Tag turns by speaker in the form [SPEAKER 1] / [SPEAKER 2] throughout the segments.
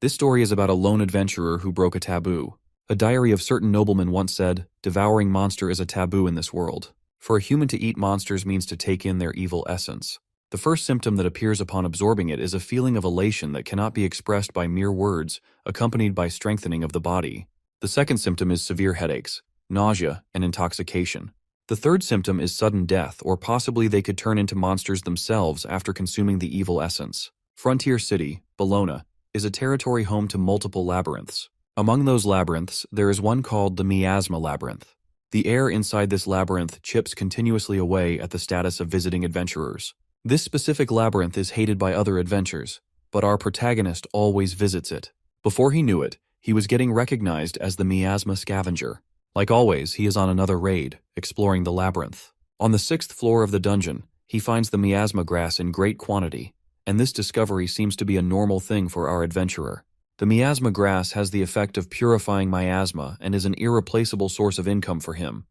[SPEAKER 1] This story is about a lone adventurer who broke a taboo. A diary of certain noblemen once said, "Devouring monster is a taboo in this world. For a human to eat monsters means to take in their evil essence." The first symptom that appears upon absorbing it is a feeling of elation that cannot be expressed by mere words, accompanied by strengthening of the body. The second symptom is severe headaches, nausea, and intoxication. The third symptom is sudden death, or possibly they could turn into monsters themselves after consuming the evil essence. Frontier City, Bologna, is a territory home to multiple labyrinths. Among those labyrinths, there is one called the Miasma Labyrinth. The air inside this labyrinth chips continuously away at the status of visiting adventurers. This specific labyrinth is hated by other adventurers, but our protagonist always visits it. Before he knew it, he was getting recognized as the Miasma Scavenger. Like always, he is on another raid, exploring the labyrinth. On the 6th floor of the dungeon, he finds the miasma grass in great quantity, and this discovery seems to be a normal thing for our adventurer. The miasma grass has the effect of purifying miasma and is an irreplaceable source of income for him,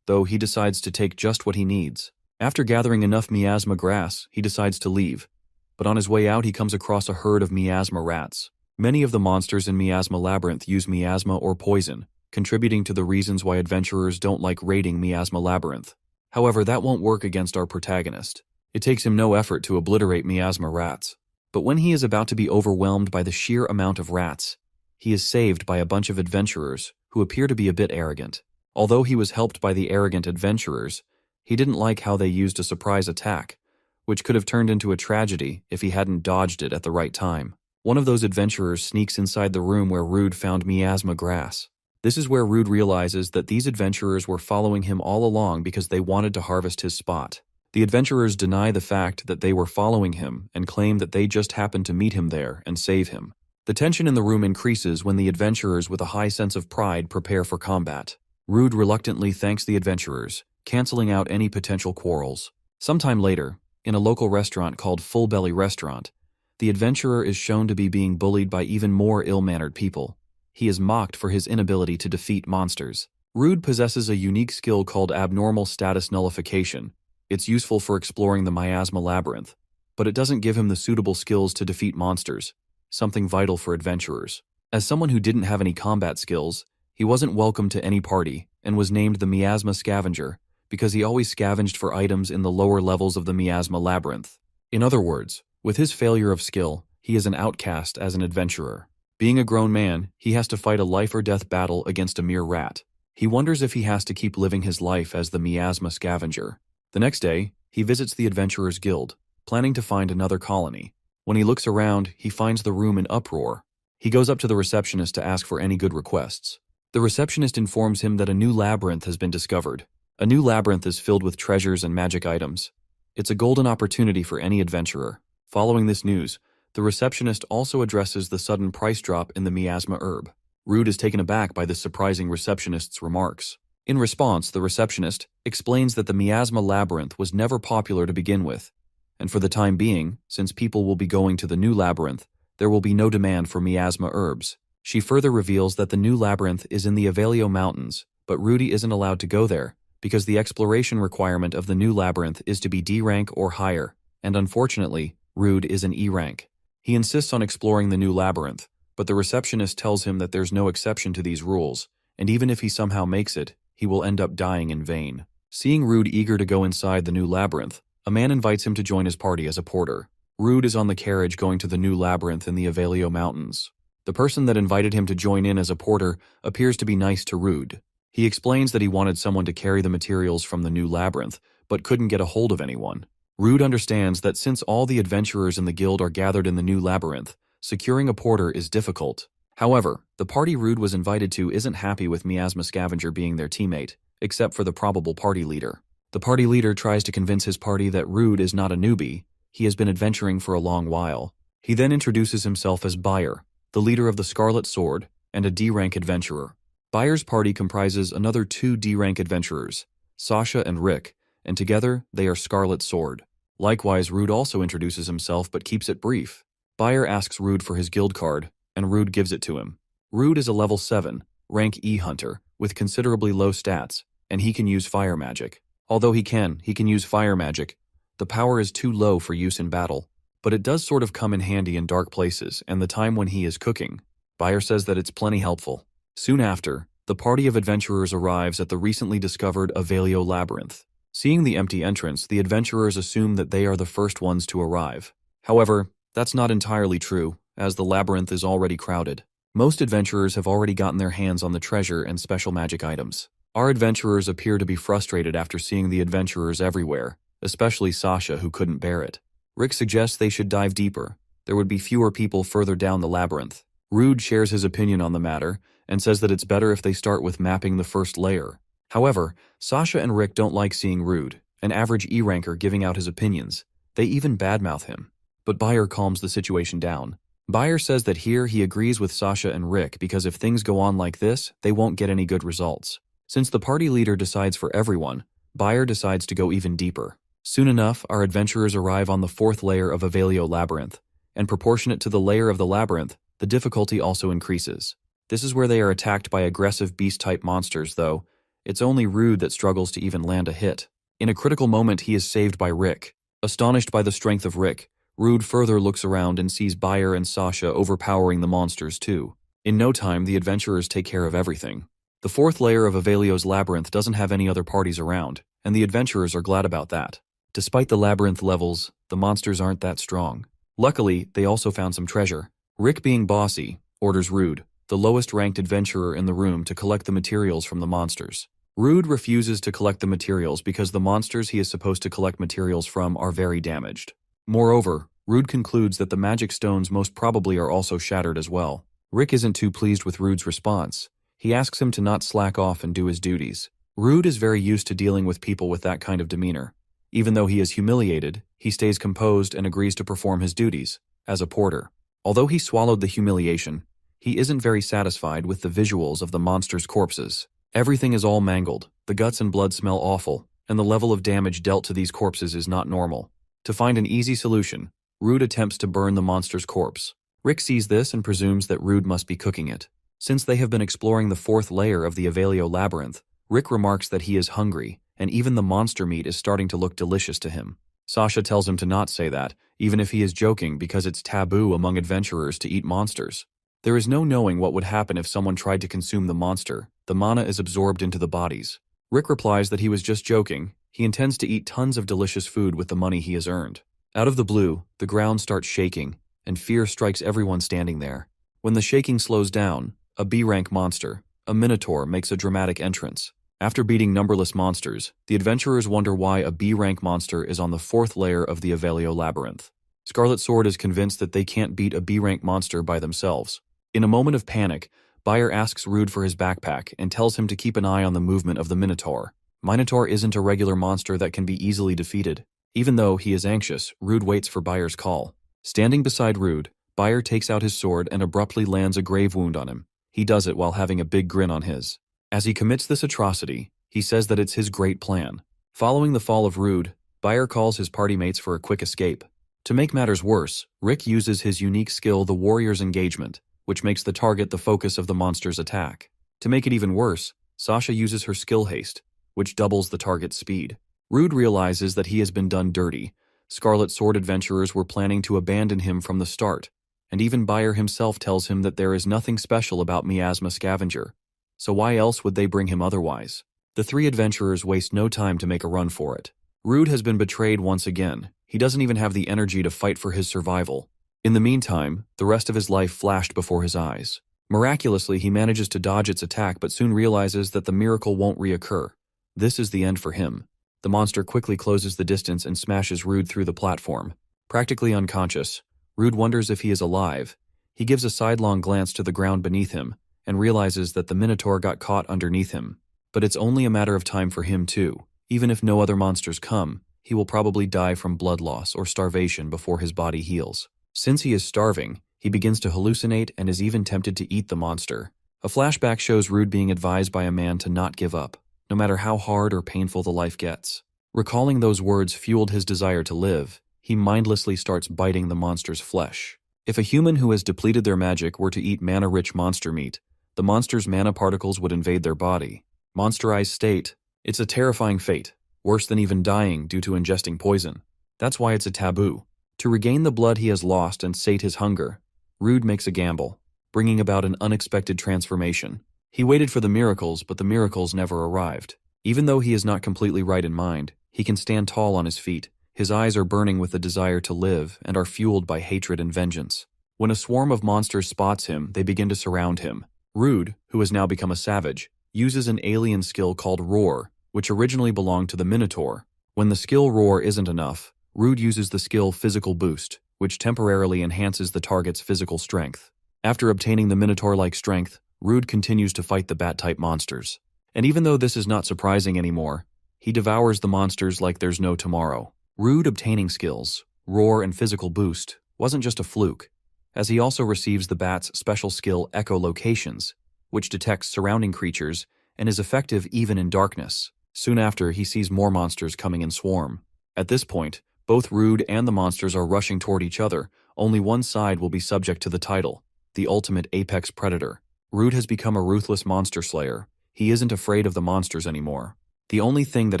[SPEAKER 1] though he decides to take just what he needs. After gathering enough miasma grass, he decides to leave, but on his way out he comes across a herd of miasma rats. Many of the monsters in Miasma Labyrinth use miasma or poison, contributing to the reasons why adventurers don't like raiding Miasma Labyrinth. However, that won't work against our protagonist. It takes him no effort to obliterate miasma rats. But when he is about to be overwhelmed by the sheer amount of rats, he is saved by a bunch of adventurers who appear to be a bit arrogant. Although he was helped by the arrogant adventurers, he didn't like how they used a surprise attack, which could have turned into a tragedy if he hadn't dodged it at the right time. One of those adventurers sneaks inside the room where Rude found miasma grass. This is where Rude realizes that these adventurers were following him all along because they wanted to harvest his spot. The adventurers deny the fact that they were following him and claim that they just happened to meet him there and save him. The tension in the room increases when the adventurers with a high sense of pride prepare for combat. Rude reluctantly thanks the adventurers, canceling out any potential quarrels. Sometime later, in a local restaurant called Full Belly Restaurant, the adventurer is shown to be being bullied by even more ill-mannered people. He is mocked for his inability to defeat monsters. Rude possesses a unique skill called abnormal status nullification. It's useful for exploring the miasma labyrinth, but it doesn't give him the suitable skills to defeat monsters, something vital for adventurers. As someone who didn't have any combat skills, he wasn't welcome to any party and was named the Miasma Scavenger because he always scavenged for items in the lower levels of the miasma labyrinth. In other words, with his failure of skill, he is an outcast as an adventurer. Being a grown man, he has to fight a life-or-death battle against a mere rat. He wonders if he has to keep living his life as the Miasma Scavenger. The next day, he visits the Adventurers Guild, planning to find another colony. When he looks around, he finds the room in uproar. He goes up to the receptionist to ask for any good requests. The receptionist informs him that a new labyrinth has been discovered. A new labyrinth is filled with treasures and magic items. It's a golden opportunity for any adventurer. Following this news, the receptionist also addresses the sudden price drop in the miasma herb. Rude is taken aback by this surprising receptionist's remarks. In response, the receptionist explains that the miasma labyrinth was never popular to begin with, and for the time being, since people will be going to the new labyrinth, there will be no demand for miasma herbs. She further reveals that the new labyrinth is in the Avalio Mountains, but Rudy isn't allowed to go there because the exploration requirement of the new labyrinth is to be D rank or higher, and unfortunately, Rude is an E rank. He insists on exploring the new labyrinth, but the receptionist tells him that there's no exception to these rules, and even if he somehow makes it, he will end up dying in vain. Seeing Rude eager to go inside the new labyrinth, a man invites him to join his party as a porter. Rude is on the carriage going to the new labyrinth in the Avalio Mountains. The person that invited him to join in as a porter appears to be nice to Rude. He explains that he wanted someone to carry the materials from the new labyrinth, but couldn't get a hold of anyone. Rude understands that since all the adventurers in the guild are gathered in the new labyrinth, securing a porter is difficult. However, the party Rude was invited to isn't happy with Miasma Scavenger being their teammate, except for the probable party leader. The party leader tries to convince his party that Rude is not a newbie, he has been adventuring for a long while. He then introduces himself as Buyer, the leader of the Scarlet Sword, and a D-rank adventurer. Buyer's party comprises another 2 D-rank adventurers, Sasha and Rick, and together they are Scarlet Sword. Likewise, Rude also introduces himself but keeps it brief. Buyer asks Rude for his guild card, and Rude gives it to him. Rude is a level 7, rank E hunter, with considerably low stats, and he can use fire magic. Although he can use fire magic, the power is too low for use in battle. but it does sort of come in handy in dark places and the time when he is cooking. Bayer says that it's plenty helpful. Soon after, the party of adventurers arrives at the recently discovered Avalio Labyrinth. Seeing the empty entrance, the adventurers assume that they are the first ones to arrive. However, that's not entirely true, as the labyrinth is already crowded. Most adventurers have already gotten their hands on the treasure and special magic items. Our adventurers appear to be frustrated after seeing the adventurers everywhere, especially Sasha, who couldn't bear it. Rick suggests they should dive deeper. There would be fewer people further down the labyrinth. Rude shares his opinion on the matter and says that it's better if they start with mapping the first layer. However, Sasha and Rick don't like seeing Rude, an average E-ranker, giving out his opinions. They even badmouth him. But Bayer calms the situation down. Bayer says that here he agrees with Sasha and Rick because if things go on like this, they won't get any good results. Since the party leader decides for everyone, Bayer decides to go even deeper. Soon enough, our adventurers arrive on the fourth layer of Avalio Labyrinth, and proportionate to the layer of the labyrinth, the difficulty also increases. This is where they are attacked by aggressive beast-type monsters, though. It's only Rude that struggles to even land a hit. In a critical moment, he is saved by Rick. Astonished by the strength of Rick, Rude further looks around and sees Bayer and Sasha overpowering the monsters too. In no time, the adventurers take care of everything. The fourth layer of Avalio's labyrinth doesn't have any other parties around, and the adventurers are glad about that. Despite the labyrinth levels, the monsters aren't that strong. Luckily, they also found some treasure. Rick, being bossy, orders Rude, the lowest-ranked adventurer in the room, to collect the materials from the monsters. Rude refuses to collect the materials because the monsters he is supposed to collect materials from are very damaged. Moreover, Rude concludes that the magic stones most probably are also shattered as well. Rick isn't too pleased with Rude's response. He asks him to not slack off and do his duties. Rude is very used to dealing with people with that kind of demeanor. Even though he is humiliated, he stays composed and agrees to perform his duties as a porter. Although he swallowed the humiliation, he isn't very satisfied with the visuals of the monsters' corpses. Everything is all mangled, the guts and blood smell awful, and the level of damage dealt to these corpses is not normal. To find an easy solution, Rude attempts to burn the monster's corpse. Rick sees this and presumes that Rude must be cooking it. Since they have been exploring the fourth layer of the Avalio Labyrinth, Rick remarks that he is hungry, and even the monster meat is starting to look delicious to him. Sasha tells him to not say that, even if he is joking, because it's taboo among adventurers to eat monsters. There is no knowing what would happen if someone tried to consume the monster. The mana is absorbed into the bodies. Rick replies that he was just joking. He intends to eat tons of delicious food with the money he has earned. Out of the blue, the ground starts shaking, and fear strikes everyone standing there. When the shaking slows down, a B-rank monster, a minotaur, makes a dramatic entrance. After beating numberless monsters, the adventurers wonder why a B-rank monster is on the fourth layer of the Avalio Labyrinth. Scarlet Sword is convinced that they can't beat a B-rank monster by themselves. In a moment of panic, Bayer asks Rude for his backpack and tells him to keep an eye on the movement of the Minotaur. Minotaur isn't a regular monster that can be easily defeated. Even though he is anxious, Rude waits for Bayer's call. Standing beside Rude, Bayer takes out his sword and abruptly lands a grave wound on him. He does it while having a big grin on his. As he commits this atrocity, he says that it's his great plan. Following the fall of Rude, Bayer calls his party mates for a quick escape. To make matters worse, Rick uses his unique skill, the Warrior's Engagement, which makes the target the focus of the monster's attack. To make it even worse, Sasha uses her skill Haste, which doubles the target's speed. Rude realizes that he has been done dirty. Scarlet Sword adventurers were planning to abandon him from the start, and even Bayer himself tells him that there is nothing special about Miasma Scavenger. So why else would they bring him otherwise? The three adventurers waste no time to make a run for it. Rude has been betrayed once again. He doesn't even have the energy to fight for his survival. In the meantime, the rest of his life flashed before his eyes. Miraculously, he manages to dodge its attack but soon realizes that the miracle won't reoccur. This is the end for him. The monster quickly closes the distance and smashes Rude through the platform. Practically unconscious, Rude wonders if he is alive. He gives a sidelong glance to the ground beneath him and realizes that the Minotaur got caught underneath him. But it's only a matter of time for him too. Even if no other monsters come, he will probably die from blood loss or starvation before his body heals. Since he is starving, he begins to hallucinate and is even tempted to eat the monster. A flashback shows Rude being advised by a man to not give up, no matter how hard or painful the life gets. Recalling those words fueled his desire to live. He mindlessly starts biting the monster's flesh. If a human who has depleted their magic were to eat mana-rich monster meat, the monster's mana particles would invade their body. Monsterized state. It's a terrifying fate, worse than even dying due to ingesting poison. That's why it's a taboo. To regain the blood he has lost and sate his hunger, Rude makes a gamble, bringing about an unexpected transformation. He waited for the miracles, but the miracles never arrived. Even though he is not completely right in mind, he can stand tall on his feet. His eyes are burning with the desire to live and are fueled by hatred and vengeance. When a swarm of monsters spots him, they begin to surround him. Rude, who has now become a savage, uses an alien skill called Roar, which originally belonged to the Minotaur. When the skill Roar isn't enough, Rude uses the skill Physical Boost, which temporarily enhances the target's physical strength. After obtaining the Minotaur-like strength, Rude continues to fight the Bat-type monsters. And even though this is not surprising anymore, he devours the monsters like there's no tomorrow. Rude obtaining skills, Roar and Physical Boost, wasn't just a fluke, as he also receives the Bat's special skill Echolocations, which detects surrounding creatures and is effective even in darkness. Soon after, he sees more monsters coming in swarm. At this point, both Rude and the monsters are rushing toward each other. Only one side will be subject to the title, the ultimate apex predator. Rude has become a ruthless monster slayer. He isn't afraid of the monsters anymore. The only thing that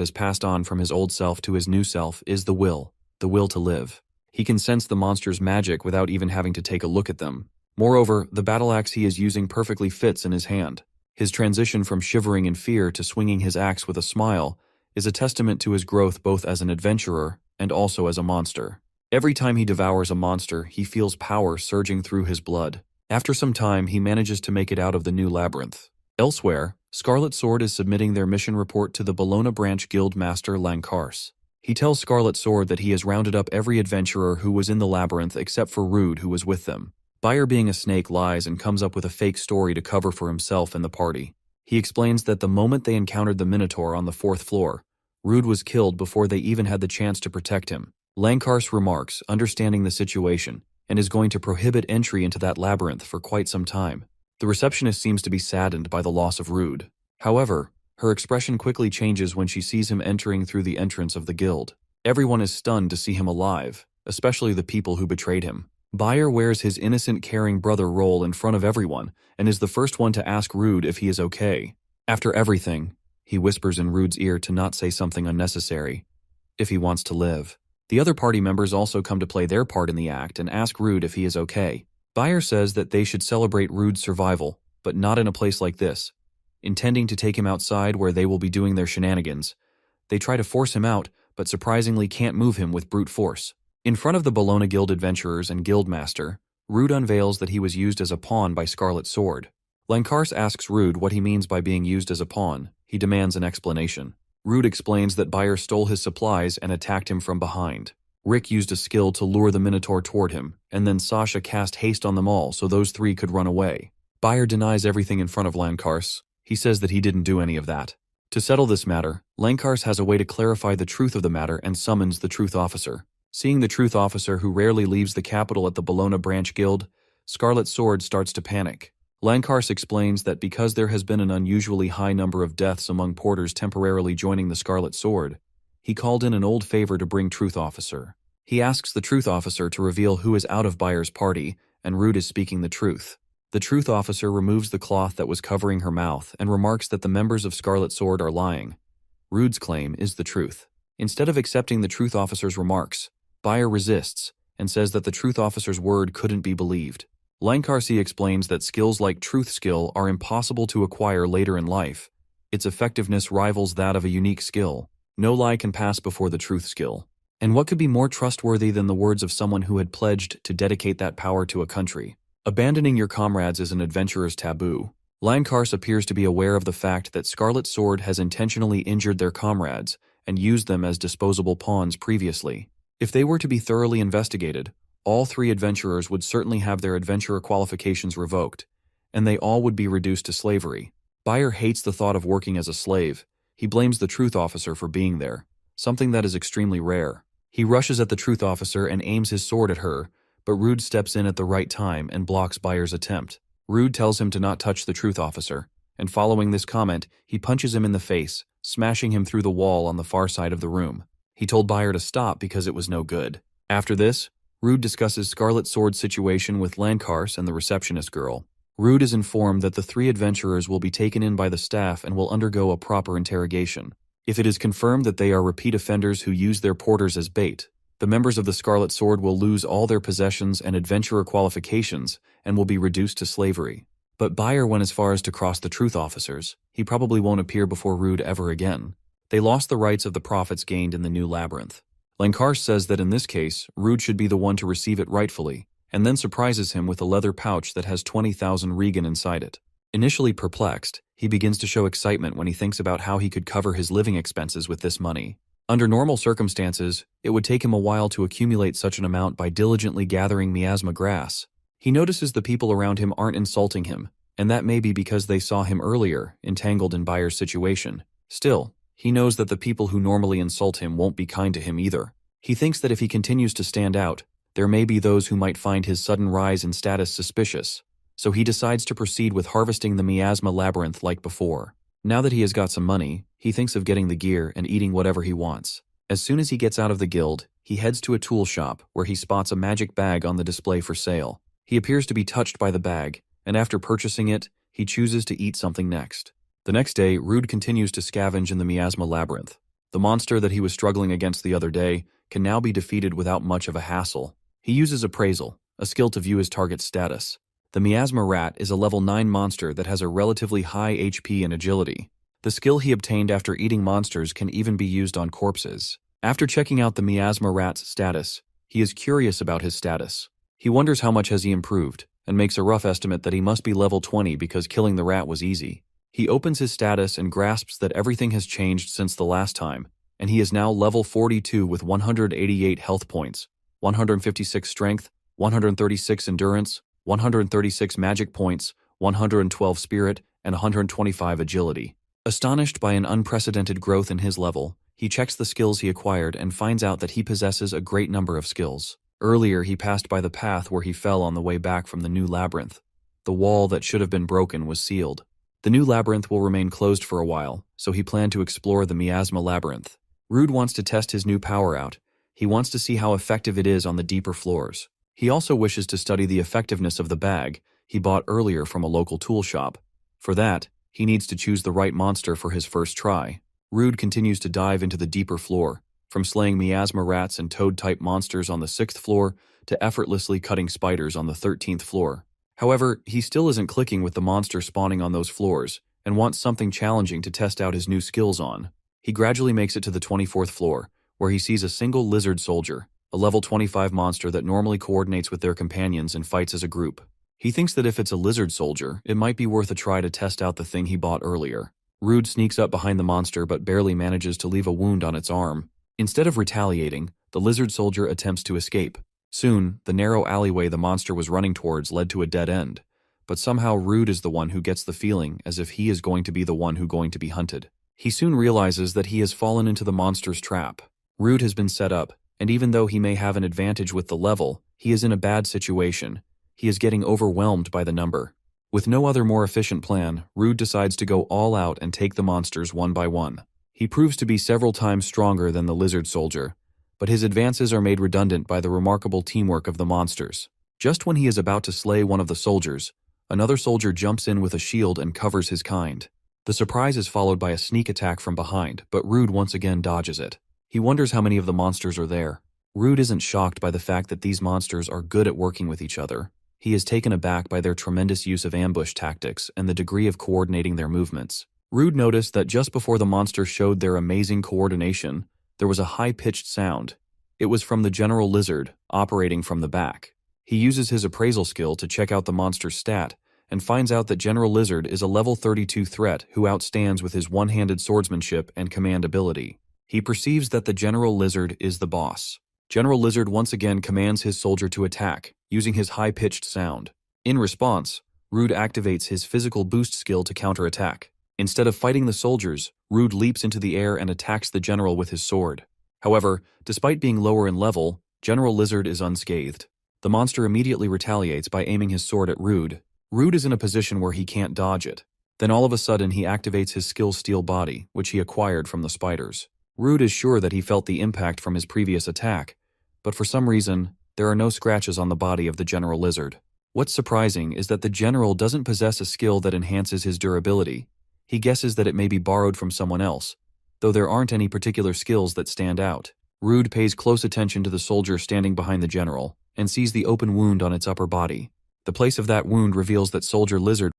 [SPEAKER 1] has passed on from his old self to his new self is the will to live. He can sense the monster's magic without even having to take a look at them. Moreover, the battle axe he is using perfectly fits in his hand. His transition from shivering in fear to swinging his axe with a smile is a testament to his growth both as an adventurer and also as a monster. Every time he devours a monster, he feels power surging through his blood. After some time, he manages to make it out of the new labyrinth. Elsewhere, Scarlet Sword is submitting their mission report to the Bologna Branch Guild Master Lankars. He tells Scarlet Sword that he has rounded up every adventurer who was in the labyrinth except for Rude, who was with them. Bayer, being a snake, lies and comes up with a fake story to cover for himself and the party. He explains that the moment they encountered the Minotaur on the 4th floor, Rude was killed before they even had the chance to protect him. Lankars remarks, understanding the situation, and is going to prohibit entry into that labyrinth for quite some time. The receptionist seems to be saddened by the loss of Rude. However, her expression quickly changes when she sees him entering through the entrance of the guild. Everyone is stunned to see him alive, especially the people who betrayed him. Bayer wears his innocent, caring brother role in front of everyone and is the first one to ask Rude if he is okay. After everything, he whispers in Rude's ear to not say something unnecessary, if he wants to live. The other party members also come to play their part in the act and ask Rude if he is okay. Bayer says that they should celebrate Rude's survival, but not in a place like this. Intending to take him outside where they will be doing their shenanigans, they try to force him out, but surprisingly can't move him with brute force. In front of the Bologna Guild adventurers and guildmaster, Rude unveils that he was used as a pawn by Scarlet Sword. Lankars asks Rude what he means by being used as a pawn. He demands an explanation. Rude explains that Bayer stole his supplies and attacked him from behind. Rick used a skill to lure the Minotaur toward him, and then Sasha cast haste on them all so those three could run away. Bayer denies everything in front of Lankars. He says that he didn't do any of that. To settle this matter, Lankars has a way to clarify the truth of the matter and summons the Truth Officer. Seeing the Truth Officer, who rarely leaves the capital at the Bologna Branch Guild, Scarlet Sword starts to panic. Lankars explains that because there has been an unusually high number of deaths among porters temporarily joining the Scarlet Sword, he called in an old favor to bring Truth Officer. He asks the Truth Officer to reveal who is out of Bayer's party, and Rude is speaking the truth. The Truth Officer removes the cloth that was covering her mouth and remarks that the members of Scarlet Sword are lying. Rude's claim is the truth. Instead of accepting the Truth Officer's remarks, Bayer resists and says that the Truth Officer's word couldn't be believed. Lankarsi explains that skills like Truth Skill are impossible to acquire later in life. Its effectiveness rivals that of a unique skill. No lie can pass before the Truth Skill. And what could be more trustworthy than the words of someone who had pledged to dedicate that power to a country? Abandoning your comrades is an adventurer's taboo. Lankars appears to be aware of the fact that Scarlet Sword has intentionally injured their comrades and used them as disposable pawns previously. If they were to be thoroughly investigated, all three adventurers would certainly have their adventurer qualifications revoked, and they all would be reduced to slavery. Bayer hates the thought of working as a slave. He blames the Truth Officer for being there, something that is extremely rare. He rushes at the Truth Officer and aims his sword at her, but Rude steps in at the right time and blocks Bayer's attempt. Rude tells him to not touch the Truth Officer, and following this comment, he punches him in the face, smashing him through the wall on the far side of the room. He told Bayer to stop because it was no good. After this, Rude discusses Scarlet Sword's situation with Lankars and the receptionist girl. Rude is informed that the three adventurers will be taken in by the staff and will undergo a proper interrogation. If it is confirmed that they are repeat offenders who use their porters as bait, The members of the Scarlet Sword will lose all their possessions and adventurer qualifications and will be reduced to slavery. But Bayer went as far as to cross the truth officers. He probably won't appear before Rude ever again. They lost the rights of the profits gained in the new labyrinth. Lankarsh says that in this case, Rude should be the one to receive it rightfully, and then surprises him with a leather pouch that has 20,000 Regan inside it. Initially perplexed, he begins to show excitement when he thinks about how he could cover his living expenses with this money. Under normal circumstances, it would take him a while to accumulate such an amount by diligently gathering miasma grass. He notices the people around him aren't insulting him, and that may be because they saw him earlier, entangled in Bayer's situation. Still, he knows that the people who normally insult him won't be kind to him either. He thinks that if he continues to stand out, there may be those who might find his sudden rise in status suspicious, so he decides to proceed with harvesting the miasma labyrinth like before. Now that he has got some money, he thinks of getting the gear and eating whatever he wants. As soon as he gets out of the guild, he heads to a tool shop where he spots a magic bag on the display for sale. He appears to be touched by the bag, and after purchasing it, he chooses to eat something next. The next day, Rude continues to scavenge in the miasma labyrinth. The monster that he was struggling against the other day can now be defeated without much of a hassle. He uses appraisal, a skill to view his target's status. The miasma rat is a level 9 monster that has a relatively high HP and agility. The skill he obtained after eating monsters can even be used on corpses. After checking out the miasma rat's status, he is curious about his status. He wonders how much has he improved, and makes a rough estimate that he must be level 20 because killing the rat was easy. He opens his status and grasps that everything has changed since the last time, and he is now level 42 with 188 health points, 156 strength, 136 endurance, 136 magic points, 112 spirit, and 125 agility. Astonished by an unprecedented growth in his level, he checks the skills he acquired and finds out that he possesses a great number of skills. Earlier, he passed by the path where he fell on the way back from the new labyrinth. The wall that should have been broken was sealed. The new labyrinth will remain closed for a while, so he planned to explore the miasma labyrinth. Rude wants to test his new power out. He wants to see how effective it is on the deeper floors. He also wishes to study the effectiveness of the bag he bought earlier from a local tool shop. For that, he needs to choose the right monster for his first try. Rude continues to dive into the deeper floor, from slaying miasma rats and toad-type monsters on the 6th floor to effortlessly cutting spiders on the 13th floor. However, he still isn't clicking with the monster spawning on those floors and wants something challenging to test out his new skills on. He gradually makes it to the 24th floor, where he sees a single lizard soldier, a level 25 monster that normally coordinates with their companions and fights as a group. He thinks that if it's a lizard soldier, it might be worth a try to test out the thing he bought earlier. Rude sneaks up behind the monster but barely manages to leave a wound on its arm. Instead of retaliating, the lizard soldier attempts to escape. Soon, the narrow alleyway the monster was running towards led to a dead end, but somehow Rude is the one who gets the feeling as if he is going to be the one who's going to be hunted. He soon realizes that he has fallen into the monster's trap. Rude has been set up, and even though he may have an advantage with the level, he is in a bad situation. He is getting overwhelmed by the number. With no other more efficient plan, Rude decides to go all out and take the monsters one by one. He proves to be several times stronger than the lizard soldier, but his advances are made redundant by the remarkable teamwork of the monsters. Just when he is about to slay one of the soldiers, another soldier jumps in with a shield and covers his kind. The surprise is followed by a sneak attack from behind, but Rude once again dodges it. He wonders how many of the monsters are there. Rude isn't shocked by the fact that these monsters are good at working with each other. He is taken aback by their tremendous use of ambush tactics and the degree of coordinating their movements. Rude noticed that just before the monsters showed their amazing coordination, there was a high-pitched sound. It was from the General Lizard, operating from the back. He uses his appraisal skill to check out the monster's stat, and finds out that General Lizard is a level 32 threat who outstands with his one-handed swordsmanship and command ability. He perceives that the General Lizard is the boss. General Lizard once again commands his soldier to attack, using his high-pitched sound. In response, Rude activates his physical boost skill to counterattack. Instead of fighting the soldiers, Rude leaps into the air and attacks the general with his sword. However, despite being lower in level, General Lizard is unscathed. The monster immediately retaliates by aiming his sword at Rude. Rude is in a position where he can't dodge it. Then all of a sudden he activates his skill Steel Body, which he acquired from the spiders. Rude is sure that he felt the impact from his previous attack, but for some reason, there are no scratches on the body of the General Lizard. What's surprising is that the general doesn't possess a skill that enhances his durability. He guesses that it may be borrowed from someone else, though there aren't any particular skills that stand out. Rude pays close attention to the soldier standing behind the general and sees the open wound on its upper body. The place of that wound reveals that Soldier Lizard